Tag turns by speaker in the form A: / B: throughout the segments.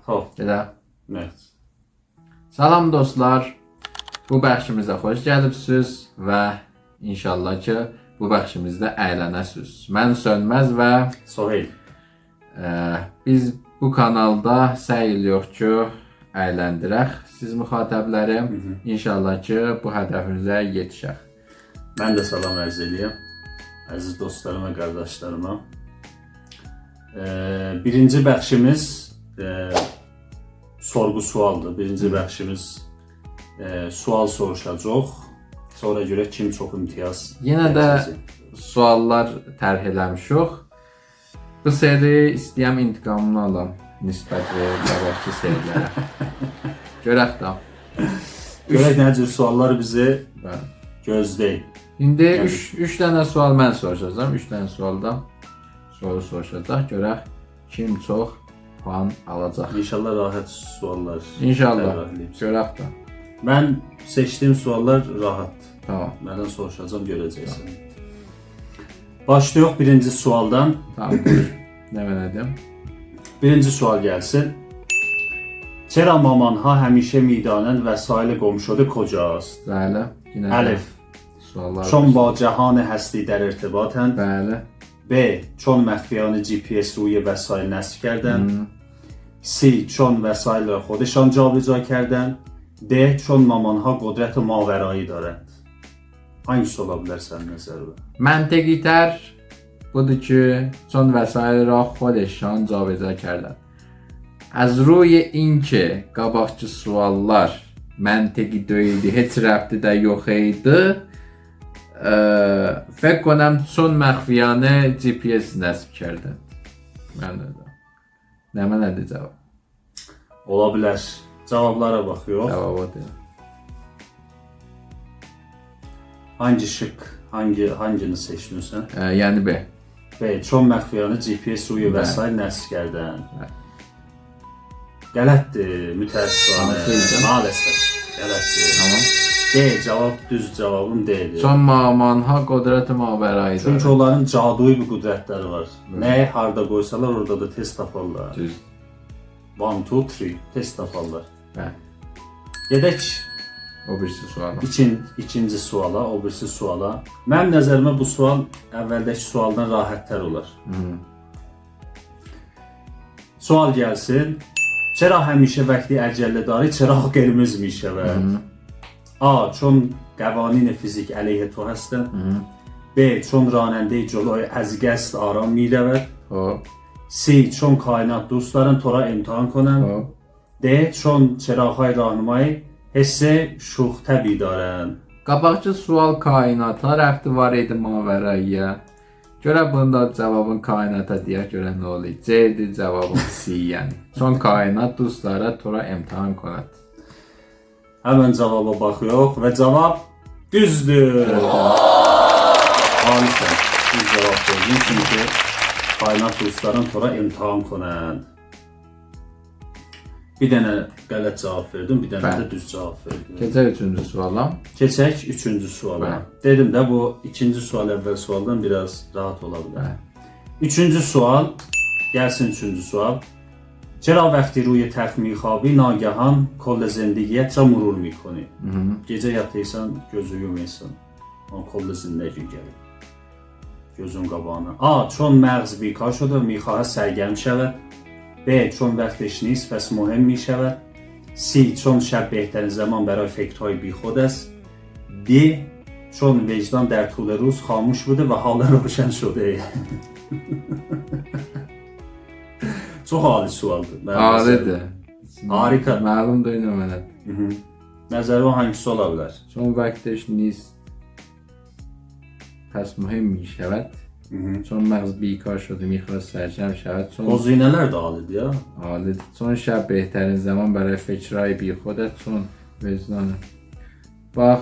A: Xoş.
B: Elə.
A: Evet.
B: Salam dostlar. Bu bəxşimizə xoş gəlibsiniz və inşallah ki bu bəxşimizdə əylənəsiniz. Mən Sönməz və
A: Soheyl.
B: biz bu kanalda səy edirik ki əyləndirək siz müxatəblərim. İnşallah ki bu hədəfimizə yetişək.
A: Mən də salam ərz edirəm. Əziz dostlarıma, qardaşlarıma. Birinci bəxşimiz sorğu sualdır. Birinci bəxşimiz sual soruşacaq. Sonra görək kim çox imtiyaz.
B: Yenə də suallar tərh eləmişik. Bu seri istəyəm intiqamını alam. Nisbət verir qabaqki serilərə. Görək də.
A: Görək nə cür suallar bizi gözləyir.
B: İndi 3 dənə sual mən soruşacağam. 3 dənə sualdan soru soruşacaq. Görək kim çox puan alacaq.
A: İnşallah rahat suallar.
B: İnşallah. Görək də.
A: Mən seçdiyim suallar rahat.
B: Tamam.
A: Məndən soruşacağam, görəcəksən. Başlayaq birinci sualdan.
B: Tamam, buyur. Nə mənədim?
A: Birinci sual gəlsin. Çera mamanha həmişə midanən vəsaili qomşudu kocast.
B: Bəli. Yenə
A: Əlif.
B: Suallar.
A: چون با جهان هستی در ارتباطند.
B: Bəli.
A: B. چون مخفیانه GPS روی وسایل نصب کردند. C. چون وسایل را خودشان جابجا کردند. D. چون مامانها قدرت ماورایی دارند. Hangisi ola bilər sənin nəzərində?
B: Məntiqitər budur ki چون وسایل را خودشان جابجا کردن. از روی اینکه qabaqçı suallar məntiqi deyildi, heç rəbti də yox idi. فکر کنم چون مخفیانه GPS نصب کردن. Mən də. Nə mənədir cavab?
A: Ola bilər. Cavablara baxıyoruz.
B: Cavabı
A: Hangi şık, hangini seçmiyorsun?
B: Yəni B.
A: B. Çon məxfiyanı GPS ruyu vəsail nəsb kərdən. Qələtdir, mütəəssifانه. Maalesef. Qələtdir.
B: Tamam.
A: D. Cavab düz cavabım D'dir.
B: Çon mamanha qudrəti mavərayı.
A: Çünki onların caduyu bir qüdrətləri var. Nəyi harda qoysalar orada da tez taparlar.
B: Düz.
A: 1, 2, 3 tez taparlar.
B: Hə.
A: Gedək
B: O birisi suala.
A: ikinci suala, o birisi suala. Mənim nəzərimə bu sual əvvəldəki sualdan rahatlar olar. Sual gəlsin. چرا همیشه وقتی عجله داری چراغ قرمز میشود؟ A. چون قوانین فیزیک علیه تو هستند. B. چون راننده جلوی از قصد آرام میرود. C. چون کائنات دوست دارن تو را امتحان کنند. D. چون چراغ‌های راهنمایی حس شوخ طبعی دارن.
B: Qabaqçı sual kainata rəbti var idi mavərayıya. Görə bunda cavabın kainata deyək görə nə olur? C-dir cavabın C yəni. Son kainat dostlara tora imtahan konat.
A: Həmən cavaba baxıyoruz və cavab düzdür. Harika. Düz cavab verdin çünki kainat dostların tora imtahan konat. Bir dənə qələt cavab verdim, bir dənə də düz cavab verdim.
B: Keçək üçüncü suala.
A: Keçək üçüncü suala. Dedim də bu ikinci sual əvvəl sualdan biraz rahat ola bilər. Üçüncü sual, gəlsin üçüncü sual. چرا وقتی روی تخت میخوابی ناگهان کل زندگیت را مرور میکنی؟ Gecə yatırsan, gözü yumursan, o کل زندگی gəlir. Gözün qabağına. A. چون مغز بیکار شده و میخواهد سرگرم شود. B. چون وقتش نیست پس مهم می شود. C. چون شب بهترین زمان برای فکرهای بیخود است. D. چون وجدان در طول روز خاموش بوده و حالا روشن شده. Çox ali sualdır.
B: Alidir.
A: Harika.
B: Məlum deyil mənə.
A: Nəzəri o hangisi ola bilər?
B: Son vaxtış نیست پس مهم می شود. چون مغز بیکار شده میخواد سرجم شود.
A: O zinələr də alidir ya.
B: Alidir. چون شب بهترین zaman برای فکرهای بیخودت. چون وجدانı. Bax,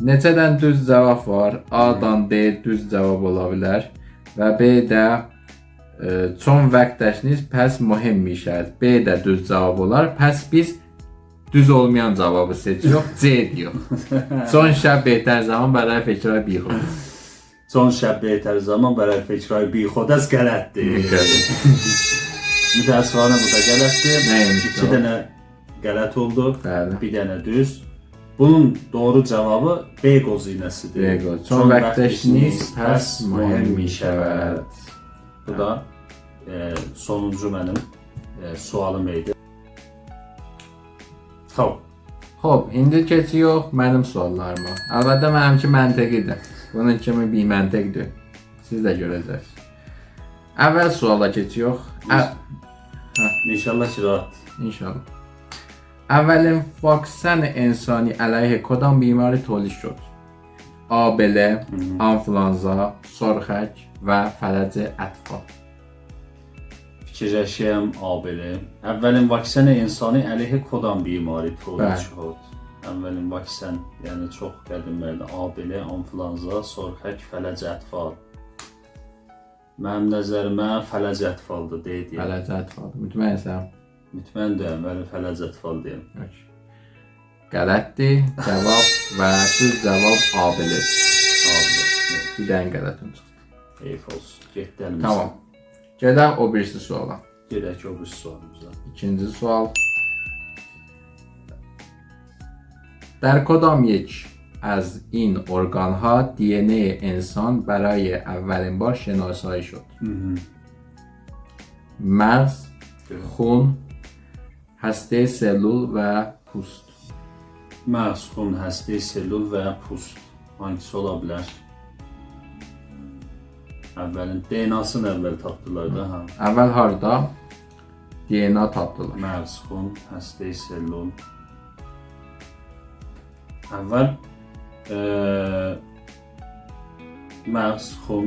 B: neçədən düz cavab var? A-dan D düz cavab ola bilər. Və B də çon vaxtdaşınız pəs mühim işədir. B də düz cavab olar. Pəs biz düz olmayan cavabı seçiyoruz. C diyor. Son şəb behter zaman برای فکرهای بیخود.
A: چون شب بهتر زمان برای فکرهای بیخود است. غلطdir. Mütəəssifانə bu da qələtdir.
B: Nəymiş
A: 2
B: o?
A: dənə qələt oldu.
B: Bəli.
A: Bir dənə düz. Bunun doğru cavabı B qozinəsidir.
B: B qoz. Çon vaxtda işiniz pəs mühüm mi şəvəd?
A: Bu da sonuncu mənim sualım idi. Tamam.
B: Hop, indi keçiyor mənim suallarıma. Əlbəttə mənimki məntiqidir. Bunun kimi bir məntiqdir. Siz də görəcəksiniz. Əvvəl suala keçiyor.
A: İnşallah ki rahat.
B: İnşallah. اولین واکسن انسانی علیه کدام بیماری تولید شد؟ آبله، آنفولانزا، سرخک و فلج اطفال.
A: Fikirləşəyəm abilə. Əvvəlin vaksin insani əleyhə kodan bimari tolid
B: Bəli.
A: şud. Əvvəlin vaksin, yəni çox qədimlərdə abilə, anfluenza, sorxək, fələc ətfal. Mənim nəzərimə fələc ətfaldır deyək.
B: فلج اطفال. مطمئنسəm.
A: Mütmən deyəm, bəli fələc ətfal deyəm.
B: Qələtdir. Cavab və düz cavab abilə.
A: Abilə.
B: Bir dənə qələtim çıxdı.
A: Heyf olsun. Getdi əlimizdən.
B: Tamam. Gedək o birisi suala.
A: Gedək o bir sualımıza.
B: İkinci sual. در کدام یک از این ارگان‌ها DNA انسان برای اولین بار شناسایی شد؟ مغز، خون، هسته سلول و پوست.
A: Məğz, xun, həstə, selul və pust. Hangisi ola bilər? Əvvəlin DNA-sını əvvəl tapdılar da, hə.
B: Əvvəl harda DNA tapdılar?
A: Məğz, xun, həstə, selul. Əvvəl məğz, xun,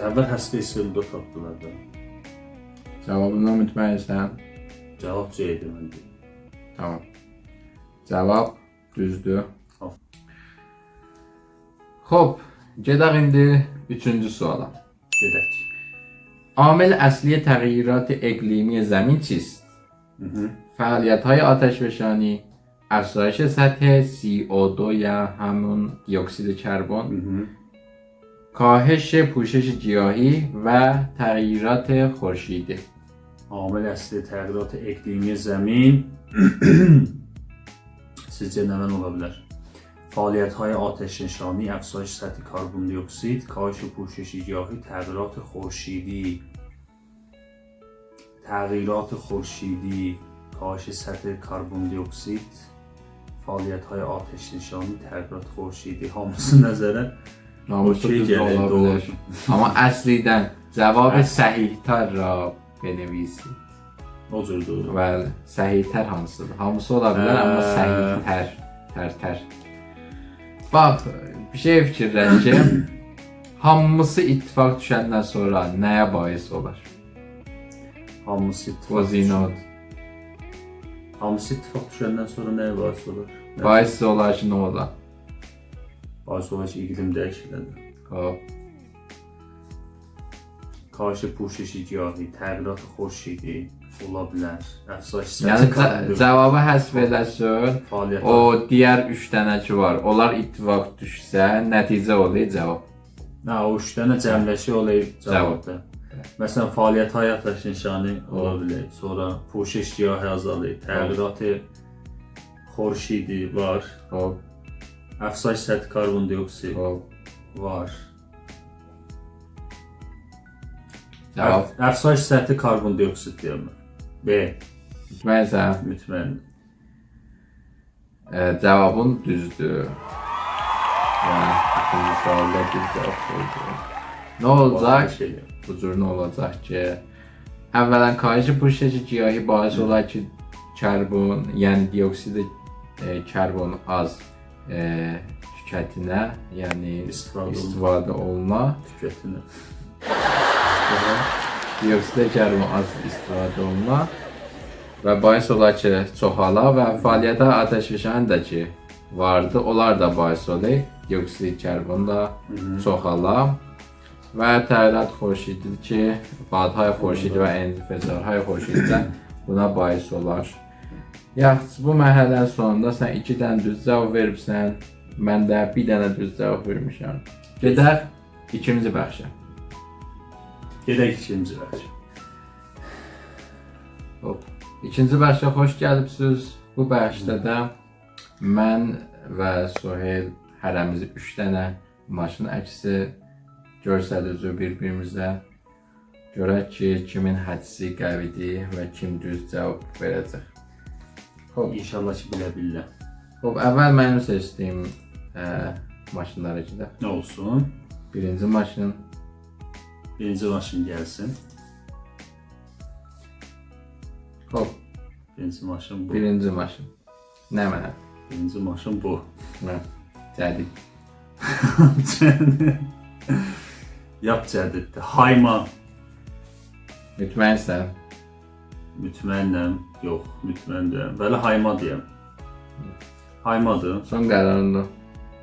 A: əvvəl həstə, selulda tapdılar da.
B: Cavabından mütməyinsən?
A: Cavab C idi məndə.
B: Tamam. Cavab düzdür. Hop, gedək indi üçüncü suala.
A: Gedək.
B: عامل اصلی تغییرات اقلیمی زمین چیست؟ فعالیت‌های آتشفشانی، افزایش سطح CO2 یا همون دیوکسید کربن، کاهش پوشش گیاهی و تغییرات خورشیدی.
A: Amil əsli təğyirat iqlimi zəmin sizcə nədən ola bilər? فعالیت‌های آتش‌نشانی، افزایش سطح کربن دی اکسید، کاهش پوشش گیاهی، تغییرات خورشیدی. تغییرات خورشیدی، کاهش سطح کربن دی اکسید، فعالیت‌های آتش‌نشانی، تغییرات خورشیدی. Hamısı nəzərə
B: Namusu
A: okey
B: düz
A: gəlir,
B: ola
A: doğru.
B: bilər. Amma əslində cavabı səhihtar ra benevisi.
A: O cürdür.
B: Bəli, səhihtar hansıdır? Hamısı ola bilər, amma səhihtar, tər. Bax, bir şey fikirləşim. Hamısı ittifaq düşəndən sonra nəyə bais olar?
A: Hamısı ittifaq.
B: Qozinod.
A: Hamısı ittifaq düşəndən sonra nəyə bais olur?
B: Bais olar ki, nə olar?
A: Bais olar ki, iqlim dəyişiklidir.
B: Hop.
A: کاهش پوشش گیاهی، تغییرات خورشیدی ola bilər. Əfsaş
B: Yəni cavabı həsb edəsən,
A: fəaliyyət.
B: o digər 3 dənə ki var. Onlar ittifaq düşsə, nəticə olur cavab.
A: Nə, o 3 dənə cəmləşi olayıb cavabdır. Məsələn, fəaliyyət həyat nişanı ola bilər. Sonra puşiş giyahı azalır, təğyiratı xorşidi var.
B: Hop.
A: Əfsaş səthi karbon dioksid
B: Hop.
A: var.
B: Cavab.
A: Əfsaş səthi karbon dioksid deyirəm. B.
B: Mütməyinsən?
A: Mütmən.
B: Cavabın düzdür. Yəni, ikinci sualda düz cavab qoydu. Nə olacaq? Bu cür nə olacaq ki, əvvələn kayıcı puşeşi giyahi bais olar ki, karbon, yəni dioksidi karbon az tükətinə, yəni istifadə oluna,
A: tükətinə.
B: Dioksidə karbon az istifadə oluna və bais olar ki, çoxala və fəaliyyətə ateşfəşan da ki vardı, onlar da bais olur. Dioksid karbon da çoxala və təğyirat xorşididir ki, badhay xorşidi və entifəcarhay xorşidi buna bais olar. Yaxşı, bu mərhələnin sonunda sən 2 dənə düz cavab veribsən, mən də bir dənə düz cavab vermişəm. Gedək ikinci bəxşə.
A: Gedək ikinci bəxşə.
B: Hop. İkinci bəhşə xoş gəlibsiniz. Bu bəhşdə də mən və Sohel hərəmizi 3 dənə maşın əksi göstərəcək bir-birimizə. Görək ki, kimin hədsi qəvidir və kim düz cavab verəcək. Hop.
A: İnşallah ki bilə bilirlər.
B: Hop, əvvəl mənim seçdiyim maşınlara gedək.
A: Nə olsun?
B: Birinci maşın.
A: Birinci maşın gəlsin.
B: Hop.
A: Birinci maşın bu.
B: Birinci maşın. Nə mənə?
A: Birinci maşın bu.
B: Mən. Cədid.
A: Yap cədiddir. Hayman.
B: Mütməinsən.
A: Mütmənnəm. Yox, mütmən deyəm. Bəli, hayma deyəm. Haymadır.
B: Son qərarındır.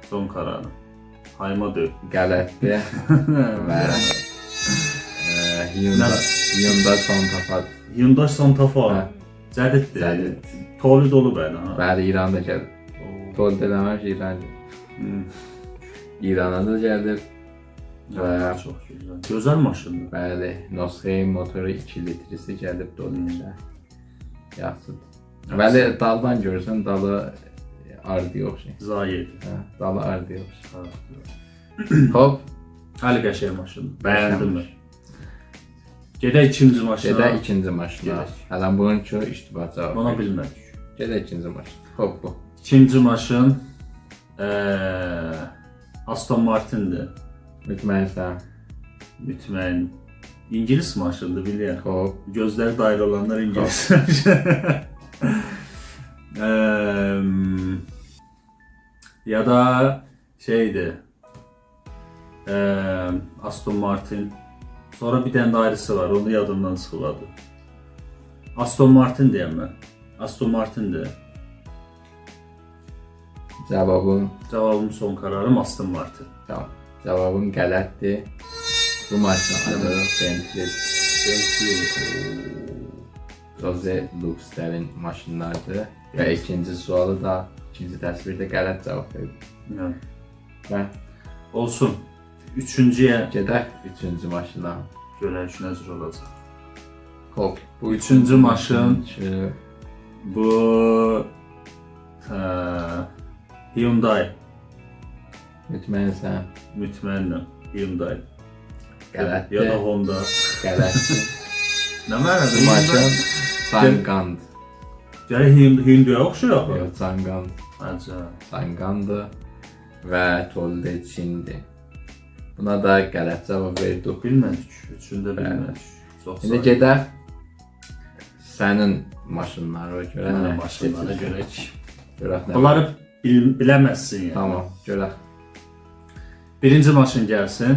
A: Son kararım. Haymadır.
B: Qələtdir. Və Hyundai Santa Fe.
A: Hyundai Santa Fe.
B: Hə.
A: Cədiddir.
B: Cədid.
A: Tolu dolu bəli. Ha?
B: Bəli, İranda gəlib. Tol deməmiş İran. İrana da gəlib. Və
A: Çox gözəl. Gözəl maşındır.
B: bəli, Nosxey motoru 2 litrisi gəlib dolayında. Yaxşıdır. Bəli, daldan görsən, dalı ardı yox şey.
A: Zayed.
B: Hə, dalı ardı yox. Hop,
A: Həli qəşəng maşındır. Bəyəndin mi? Gedək ikinci maşına.
B: gedək ikinci maşına.
A: Gedək.
B: Hələn bunun üçün iştibat cavab.
A: Buna bilmədik.
B: Gedək ikinci maşın. Hop bu.
A: İkinci maşın Aston Martin'dir.
B: Mütməinsən.
A: Mütməyin. İngilis maşındır bilirəm.
B: Hop.
A: Gözləri dairə olanlar İngilis. Ya da şeydir. Aston Martin. Sonra bir dənə də ayrısı var. Onu yadımdan çıxıladı. Aston Martin deyəm mən. Aston Martin'dir.
B: Cavabın,
A: Cavabım son kararım Aston Martin.
B: tamam. Cavabın qələtdir. Bu maşın adı Bentley. Jose Luxter'in maşınlardır. Və ikinci sualı da, ikinci təsvirdə qələt cavab verdim.
A: Yəni,
B: Və
A: olsun. Üçüncüyə
B: gedək üçüncü maşına.
A: görək ki, necə olacaq.
B: Hop. Bu
A: Üçüncü maşın.
B: Üçüncü.
A: Bu Hyundai.
B: Mütməinsən.
A: Mütmənnəm. Hyundai. Ya da
B: Qələtdir.
A: Honda.
B: Qələtdir.
A: Nə mənada?
B: Bu maşın Sangand.
A: Gərək Hyundai'yə oxşuyur axı.
B: Yox, Sangand.
A: Əcəb.
B: Sangandır və Tolde Çindir. Buna da qələt cavab verdik.
A: Bilmədik. Üçündə bilmədik. Çox
B: İndi gedək sənin maşınlara görə.
A: Mənim maşınlara görək.
B: Görək nə.
A: Bunları biləməzsin yəni.
B: Tamam, görək.
A: Birinci maşın gəlsin.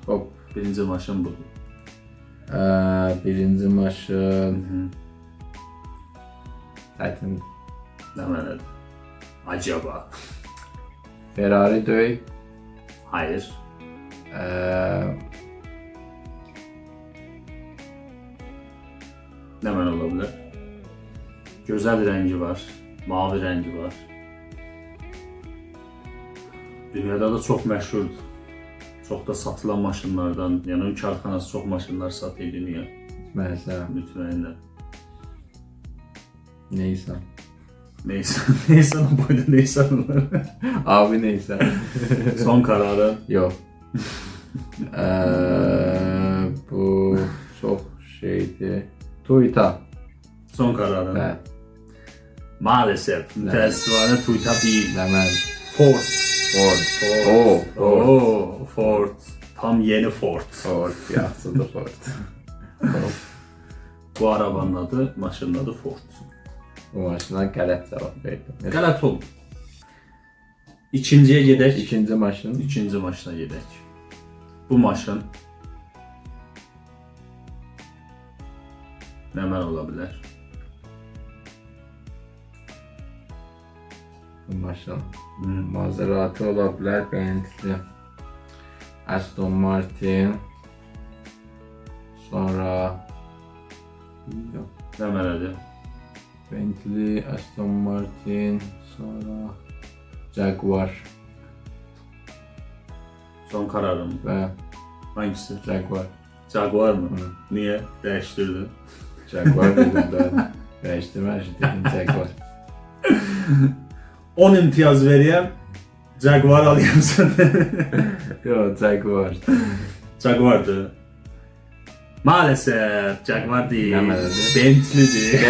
B: Hop.
A: Birinci maşın budur.
B: Birinci maşın çətin.
A: Nə mənadır? Acaba.
B: Ferrari döy.
A: Hayır. Nə məna ola bilər? Gözəl rəngi var. Mavi rəngi var. Dünyada da çox məşhurdur. Çox da satılan maşınlardan, yəni onun karxanası çox maşınlar satır dünya.
B: Mənsə
A: Mütməyinnəm.
B: neysən.
A: Neyse, neyse o boyda neyse onlar.
B: Abi neysə.
A: Son kararın.
B: Yox. Bu çox şeydir. Toyota.
A: Son kararın.
B: Hə.
A: Maalesef. Mütəəssifانه Toyota değil.
B: Nə mən?
A: Ford.
B: Ford.
A: Ford.
B: Ford.
A: Oo, Ford. Tam yeni Ford.
B: Ford. Yaxşıdır Ford.
A: Bu arabanın adı, maşının adı Ford.
B: Bu maşına qələt cavab verdim.
A: Qələt oldu. İkinciyə gedək.
B: İkinci maşın.
A: İkinci maşına gedək. Bu maşın nə mən ola bilər?
B: Bu maşın. Maserati ola bilər, Bentley. Aston Martin. Sonra
A: Nə mənadır?
B: Bentley, Aston Martin, sonra Jaguar
A: Son kararım.
B: və
A: Hangisi?
B: Jaguar.
A: Jaguar mı? Niye? Değiştirdin.
B: Jaguar dedim ben. Değiştirmez dedim Jaguar.
A: 10 imtiyaz vereyim. Jaguar alayım sana.
B: Yok Jaguar.
A: Jaguar'dı. Maalesef Jaguar değil.
B: Ne dedi?
A: Bentley'di.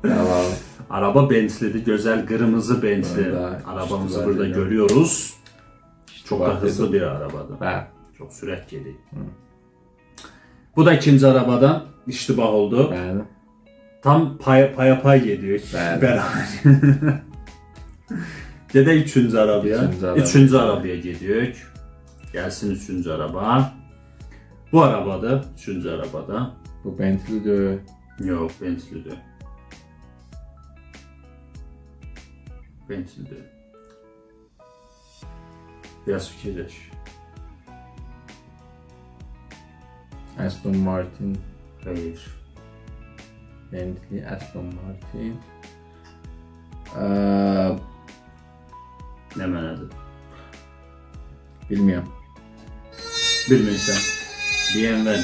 B: Tamam.
A: Araba Bentley'di. Güzel kırmızı Bentley.
B: Orada
A: Arabamızı
B: işte
A: burada
B: var ya.
A: görüyoruz. Çok da
B: var
A: hızlı
B: dedim.
A: bir arabadı.
B: Ben.
A: Çok süratli. Bu da ikinci arabadan iştibah oldu.
B: Ben.
A: Tam paya pay geliyor.
B: Ben.
A: Beraber. Gedək üçüncü arabaya. Üçüncü arabaya gidiyor. Gelsin üçüncü araba. Bu arabada, üçüncü arabada.
B: Bu Bentley'di.
A: Yok, Bentley'di. Bentley'di. Biraz fikirleş.
B: Aston Martin.
A: Hayır.
B: Bentley, Aston Martin.
A: Ne mənadır?
B: Bilmiyorum.
A: Bilmirsən. BMW.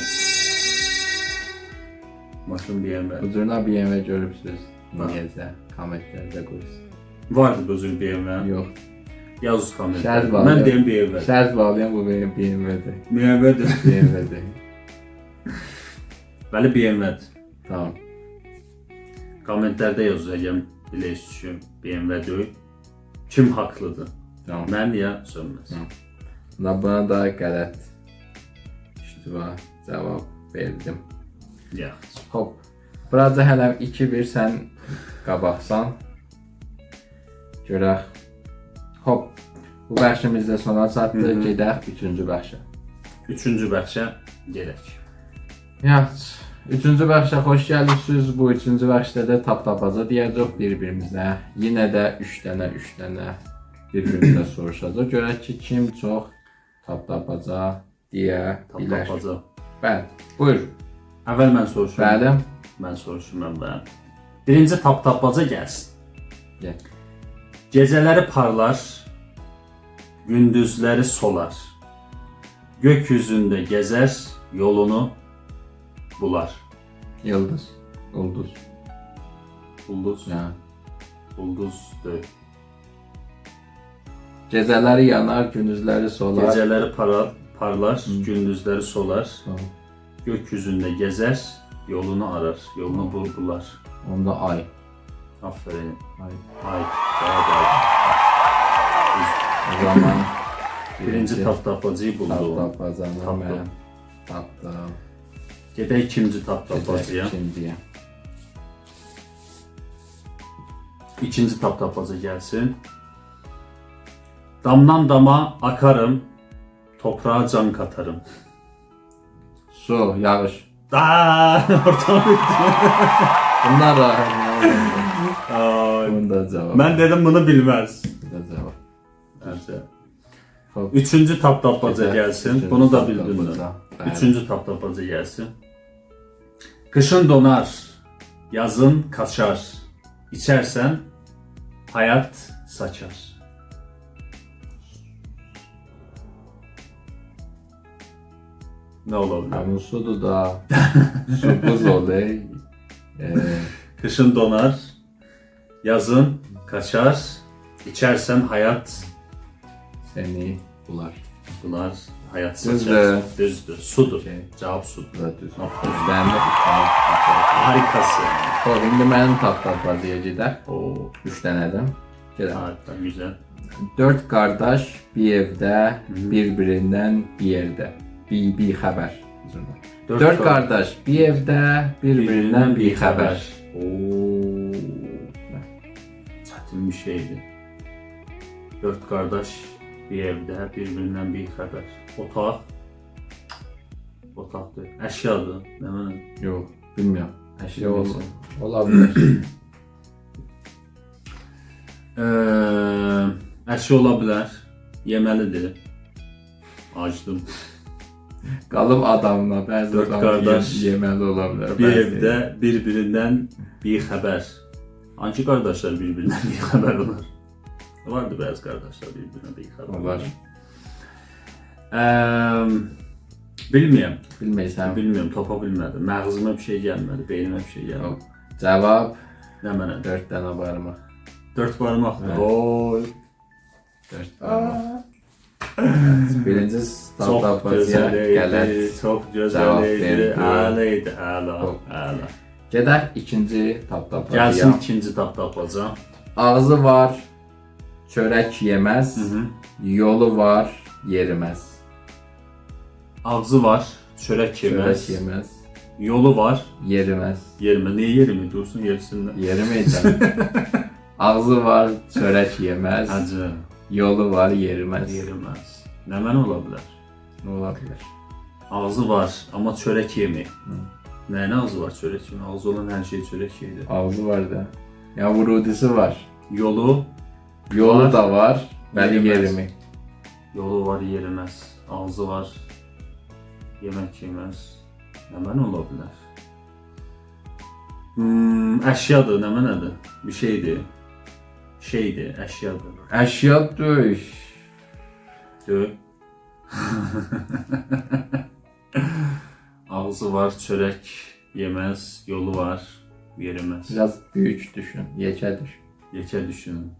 A: Maşın BMW.
B: Huzuruna BMW görürsünüz.
A: Ha.
B: Niyeyse. Komentlerde koysun.
A: Vardı bu cür BMW.
B: Yok.
A: Yaz komentar.
B: Şəhər var.
A: Mən deyim BMW.
B: Şərz bağlayan bu benim BMW'dir.
A: BMW'dir.
B: BMW'dir.
A: Bəli BMW-dir.
B: Tamam.
A: Kommentlərdə yazacağım. Biləşmişim. BMW deyil. Kim haqlıdır?
B: Tamam.
A: Mən ya Sönməz.
B: Buna da qələt iştiba cavab verdim.
A: Yaxşı.
B: Hop. Burada hələ 2-1 sən qabaqsan. Görək. Hop. Bu bəxşimizdə sona çatdı. Gedək 3-cü bəxşə.
A: Üçüncü bəxşə gedək.
B: Yaxşı. 3-cü bəxşə xoş gəlmisiniz. Bu 3-cü bəxşdə də tap-tapaca deyəcək bir-birimizə. Yenə də 3 dənə bir-birimizə soruşacaq. Görək ki, kim çox tap-tapaca deyə bilər.
A: Taptapaca.
B: Bəli. Buyur.
A: Əvvəl mən soruşum.
B: Bəli.
A: Mən soruşum əvvəl. Birinci taptapaca gəlsin.
B: Gəl.
A: Gecələri parlar, gündüzləri solar. Gökyüzündə gəzər, yolunu bular.
B: Yıldız. Ulduz.
A: Ulduz.
B: Ya.
A: Ulduz deyil.
B: Gecələri yanar, gündüzləri solar.
A: Gecələri parlar, gündüzləri solar.
B: Tamam.
A: Gökyüzündə gəzər, yolunu arar, yolunu bular.
B: Onda ay.
A: Aferin.
B: Ay.
A: Ay. Cavab aldım.
B: O zaman
A: Birinci taptapacıyı buldu.
B: Taptapacanı
A: Tapdım.
B: mən tapdım.
A: Gedək ikinci taptapacıya.
B: İkinciyə.
A: İkinci taptapaca gəlsin. Damdan dama akarım, toprağa can katarım.
B: Su, yağış.
A: Ortam
B: Bunlar rahat.
A: Ay.
B: Bunda cavab.
A: Mən dedim bunu bilməz.
B: Bunda cavab.
A: Nəysə.
B: Hop.
A: Üçüncü taptapaca gəlsin. Bunu da bildin mi?
B: Bəli.
A: Üçüncü taptapaca gəlsin. Kışın donar, yazın kaçar. İçərsən, hayat saçar. Nə ola bilər?
B: Həmin sudur da. Su buz olur.
A: Kışın donar, yazın kaçar. İçərsən hayat
B: Seni bular.
A: bular, hayat
B: Düzdür.
A: saçar. Düzdür. Sudur.
B: Okey.
A: Cavab sudur.
B: Bu da düz. Üstləndə 3 dənə.
A: Harikası.
B: Hop, indi mənim taptapacıya gedək.
A: Oo,
B: 3 dənədən. Gedək.
A: harika, güzel.
B: 4 qardaş bir evdə, bir-birindən bir yerdə. Bir xəbər. 4 qardaş bir evdə, bir-birindən bir xəbər.
A: Oo. Çətin bir şeydi. 4 qardaş bir evdə, bir-birindən bir xəbər. Otaq. Otaqdır. Əşyadır. Nə mənim?
B: Yox, bilmirəm. Əşya
A: Bilmirsən.
B: ola bilər.
A: Əşya ola bilər. Yeməlidir. Acdım.
B: Qalıb adamla bəzi
A: Dörd
B: adam
A: qardaş
B: yeməli ola bilər.
A: Bir
B: bəzi
A: evdə bir-birindən bir xəbər. Hangi qardaşlar bir-birindən bir xəbər olar? Vardı bəzi qardaşlar bir-birindən bir xəbər
B: olar.
A: Bilmirəm.
B: Bilmirsən.
A: Bilmirəm, tapa bilmədim. Məğzıma bir şey gəlmədi, beynimə bir şey gəlmədi.
B: Cavab
A: Nə mənə?
B: 4 dənə barmaq.
A: 4 barmaqdır.
B: Hə.
A: Oy.
B: 4 barmaq. Birinci
A: Çox
B: tapdapacıya
A: gözəl idi,
B: gələk.
A: çox gözəl
B: Cavab
A: idi.
B: verdi.
A: Əla idi, əla, əla.
B: Gedək ikinci tapdapacıya.
A: Gəlsin ikinci tapdapaca.
B: Ağzı var, çörək yeməz.
A: Hı.
B: Yolu var, yeriməz.
A: Ağzı var, çörək yeməz.
B: Çörək yeməz,
A: Yolu var,
B: yeriməz.
A: yerimə. Niyə yerimi dursun yerisindən?
B: Yeriməyəcəm. Ağzı var, çörək yeməz.
A: Hacı,
B: Yolu var, yeriməz.
A: yeriməz. Nə mənə ola bilər?
B: Nə ola bilər?
A: Ağzı var, amma çörək yemir. Nəyinə ağzı var, çörək yemir? Ağzı olan hər şey çörək yeyir.
B: Ağzı var da. Ya vurudisi var.
A: Yolu
B: Yolu da var, bəli
A: Yeriməz.
B: yerimi.
A: Yolu var, yeriməz. Ağzı var, yemək yeməz. Nə mənə ola bilər? Əşyadır, nə mənədir? Bir şeydir. Şeydir, əşyadır.
B: Əşya döyüş.
A: Dö. Ağzı var, çörək yeməz. Yolu var, yeriməz.
B: Biraz büyük düşün, yekə düşün.
A: Yekə düşün.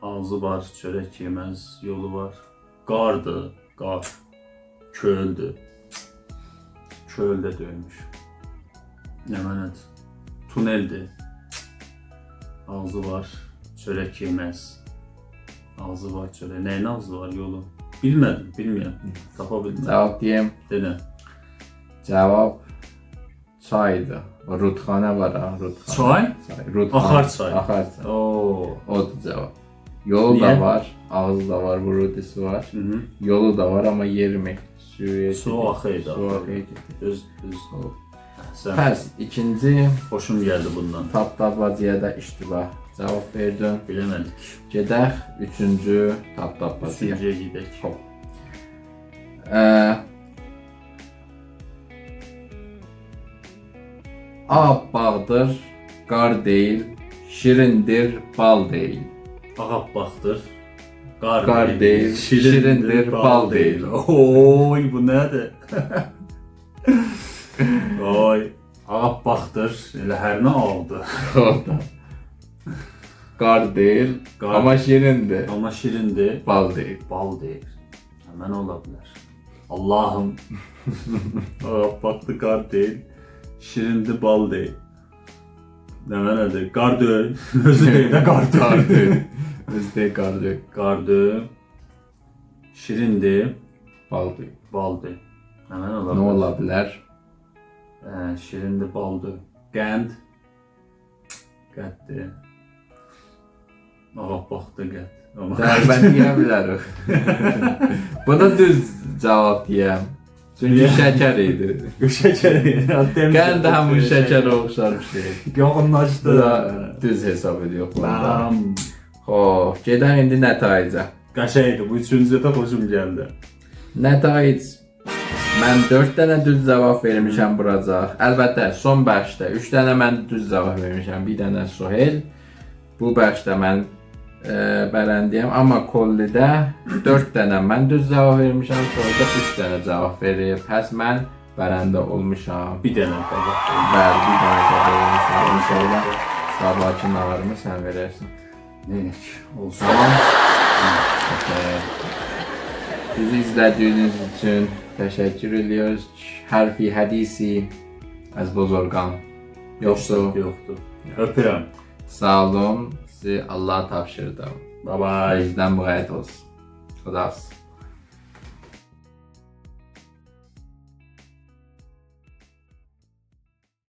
A: Ağzı var, çörək yeməz. Yolu var. Qardır, qar. Köldür. Çöldə döymüş. Nə mənədir? Tuneldir. Ağzı var, çörək yeməz. Ağzı var, çörək. Nəyin ağzı var, yolu? Bilmədim, bilmirəm. Tapa bilmədim.
B: Cavab deyim.
A: Denə.
B: Cavab çaydır. Rutxana var ha, rutxana.
A: Çay?
B: Rutxana.
A: Axar çay.
B: Axar çay.
A: Oo.
B: Odur cavab. Yolu
A: Niyə?
B: da var, ağzı da var, vurudisi var.
A: Hı-hı.
B: Yolu da var amma yerimi. Suya
A: Su axıydı.
B: Su axıydı.
A: Düz. Sən
B: Pəs, ikinci
A: xoşum gəldi bundan.
B: tapdapacıya da iştibah cavab verdin.
A: Biləmədik.
B: Gedək üçüncü tapdapacıya.
A: Üçüncüyə gedək.
B: Hop. Ağappaqdır, qar deyil, şirindir, bal deyil.
A: Ağappaqdır.
B: Qar deyil, şirindir, bal deyil.
A: Oy, bu nədir? Oy, ağappaqdır. Elə hərinə aldı.
B: Orada. Qar deyil,
A: Qar-
B: amma şirindir,
A: Amma şirindir,
B: bal deyil.
A: bal deyil. Həmən ola bilər. Allahım. Ağappaqdır, qar deyil. Şirindi, bal deyil. Nə mənədir? Qar deyil. Özü deyil də qar
B: Qar
A: deyil.
B: deyil. Bizdə qar deyil,
A: Qar deyil. Şirindi,
B: bal deyil.
A: bal deyil. Həmən ola
B: Nə
A: bilər.
B: ola bilər?
A: Şirindi, baldı. Qənd. Qəddir. Ağappaqdır qənd. Amma
B: Mən deyə bilərik. Bu da düz cavab deyəm. Çünki
A: Niyə?
B: şəkər idi.
A: bu şəkər.
B: Qənd də həmin şəkərə oxşar bir şey. Bu
A: Yoğunlaşdı.
B: da düz hesab ediyor bunda.
A: Bam.
B: Xoş, gedək indi nətayicə.
A: Qəşəngdir. Bu üçüncüdə də xoşum gəldi.
B: Nətaic mən 4 dənə düz cavab vermişəm buracaq. Əlbəttə son bəşdə 3 dənə mən düz cavab vermişəm. Bir dənə Sohel. Bu bəşdə mən bələndiyəm, amma kollidə 4 dənə mən düz cavab vermişəm, sonra da 3 dənə cavab verib. Pəs mən bələndə olmuşam.
A: Bir dənə qabaq.
B: Bəli, bir dənə cavab vermişəm. İnşallah sabahki naharımı sən verərsən.
A: Neyək? Olsun.
B: Okay. Bizi izlədiyiniz üçün təşəkkür ediyoruz. Hərfi hədisi az bozorgan. Yoxdur.
A: Yoxdur. Öpürəm.
B: Sağ olun. Sizi Allah tapşırdım.
A: Bye bye.
B: Bizdən müğayət olsun. Xudafız.